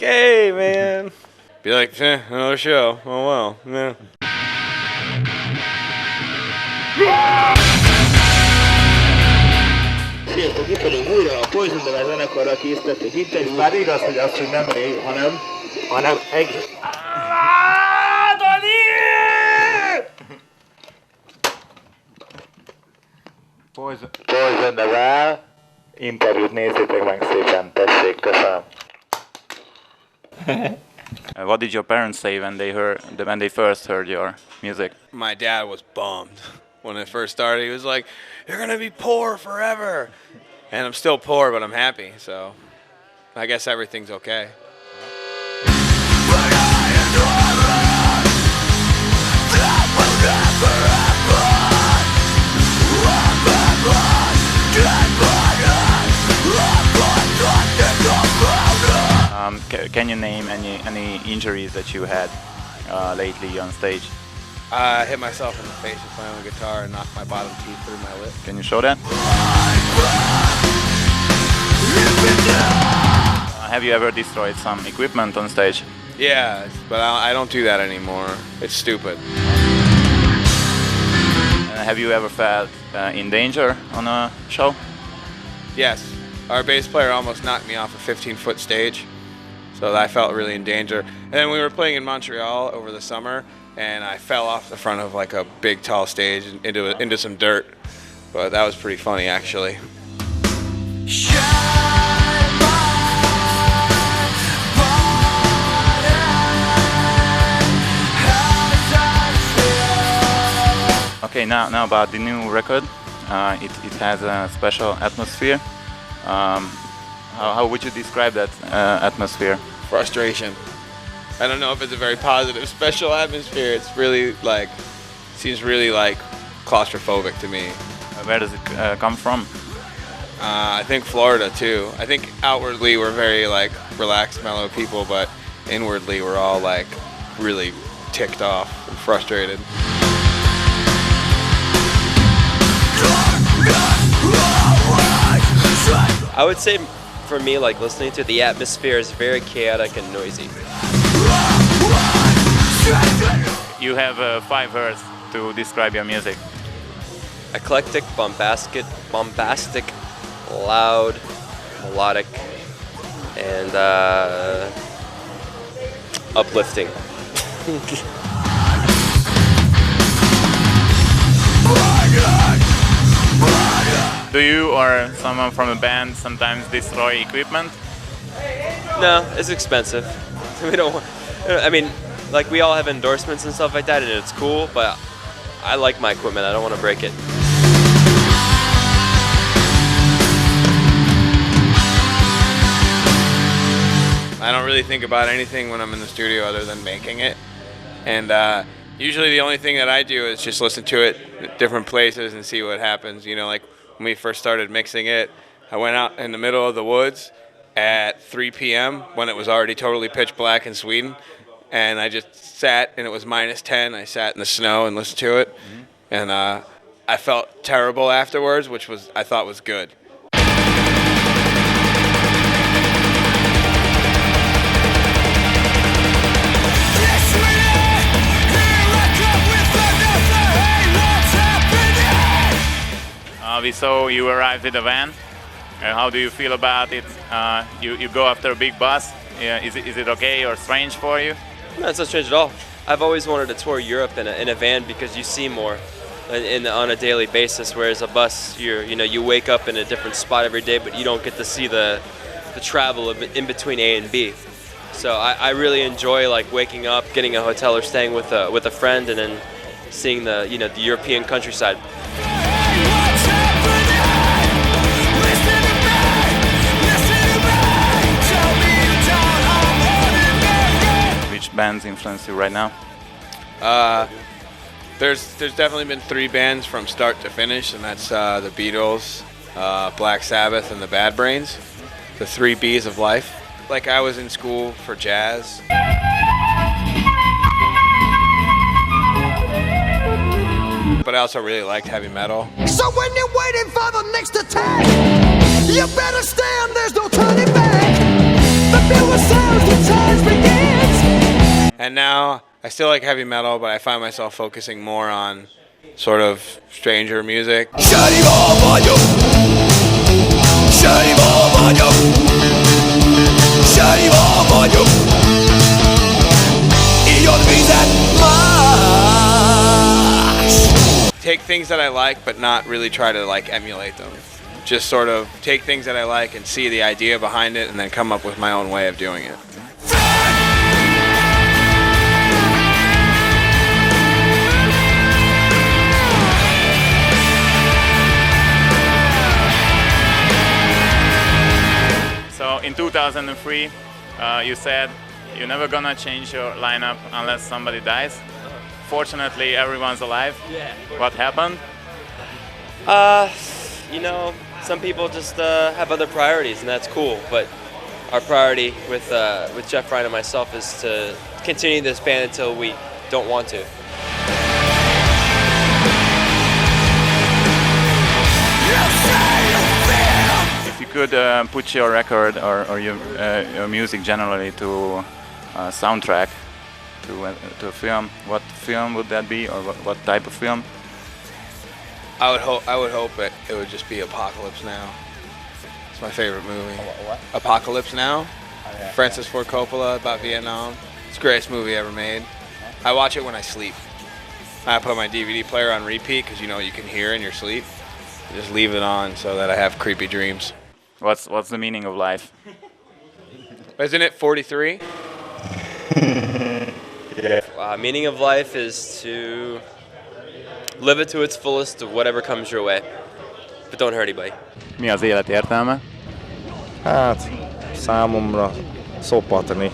Okay, man. Be like, another show. Oh, well, yeah. Sziasztok, itt vagyunk újra a Poison the zenekarral készítettük interjút. Bár igaz, hogy az, hogy nem rég, hanem egy... Poison the interjút nézzétek meg szépen, tessék, köszönöm. What did your parents say when they first heard your music? My dad was bummed when it first started. He was like, "You're gonna be poor forever," and I'm still poor, but I'm happy. So I guess everything's okay. Can you name any injuries that you had lately on stage? I hit myself in the face with my own guitar and knocked my bottom teeth through my lip. Can you show that? Have you ever destroyed some equipment on stage? Yeah, but I don't do that anymore. It's stupid. Have you ever felt in danger on a show? Yes. Our bass player almost knocked me off a 15-foot stage, so I felt really in danger. And then we were playing in Montreal over the summer, and I fell off the front of like a big tall stage into some dirt. But that was pretty funny, actually. Okay, now about the new record. It has a special atmosphere. How would you describe that atmosphere? Frustration. I don't know if it's a very positive special atmosphere. It's really seems really claustrophobic to me. Where does it come from? I think Florida too. I think outwardly we're very relaxed, mellow people, but inwardly we're all really ticked off and frustrated. I would say for me, listening to the atmosphere is very chaotic and noisy. You have 5 words to describe your music. Eclectic, bombastic, loud, melodic, and uplifting. Do you or someone from a band sometimes destroy equipment? No, it's expensive. We don't. I mean, we all have endorsements and stuff like that, and it's cool. But I like my equipment. I don't want to break it. I don't really think about anything when I'm in the studio other than making it. And usually the only thing that I do is just listen to it at different places and see what happens. You know, when we first started mixing it, I went out in the middle of the woods at 3 p.m. when it was already totally pitch black in Sweden. And I just sat, and it was -10. I sat in the snow and listened to it. And I felt terrible afterwards, which I thought was good. We saw you arrived with a van. How do you feel about it? You go after a big bus. Is it okay or strange for you? No, it's not strange at all. I've always wanted to tour Europe in a van because you see more on a daily basis. Whereas a bus, you wake up in a different spot every day, but you don't get to see the travel in between A and B. So I really enjoy waking up, getting a hotel or staying with a friend, and then seeing the European countryside. Bands influence you right now? There's definitely been 3 bands from start to finish, and that's the Beatles, Black Sabbath, and the Bad Brains. The 3 B's of life. I was in school for jazz. But I also really liked heavy metal. So when you're waiting for the next attack, you better stand, there's no turning back. And now I still like heavy metal, but I find myself focusing more on sort of stranger music. Take things that I like, but not really try to like emulate them. Just sort of take things that I like and see the idea behind it, and then come up with my own way of doing it. So in 2003, you said you're never gonna change your lineup unless somebody dies. Fortunately, everyone's alive. Yeah. What happened? You know, some people just have other priorities, and that's cool. But our priority with Jeff Ryan and myself is to continue this band until we don't want to. If you could put your record or your music generally to a soundtrack to a film, what film would that be, or what type of film? I would hope it would just be Apocalypse Now. It's my favorite movie. What? Apocalypse Now. Oh, yeah. Francis Ford Coppola about Vietnam. It's the greatest movie ever made. I watch it when I sleep. I put my DVD player on repeat because you know you can hear in your sleep. I just leave it on so that I have creepy dreams. What's the meaning of life? Isn't it 43? Yeah. Meaning of life is to live it to its fullest of whatever comes your way, but don't hurt anybody. Mi az élet értelme? Hát, számomra szopatni.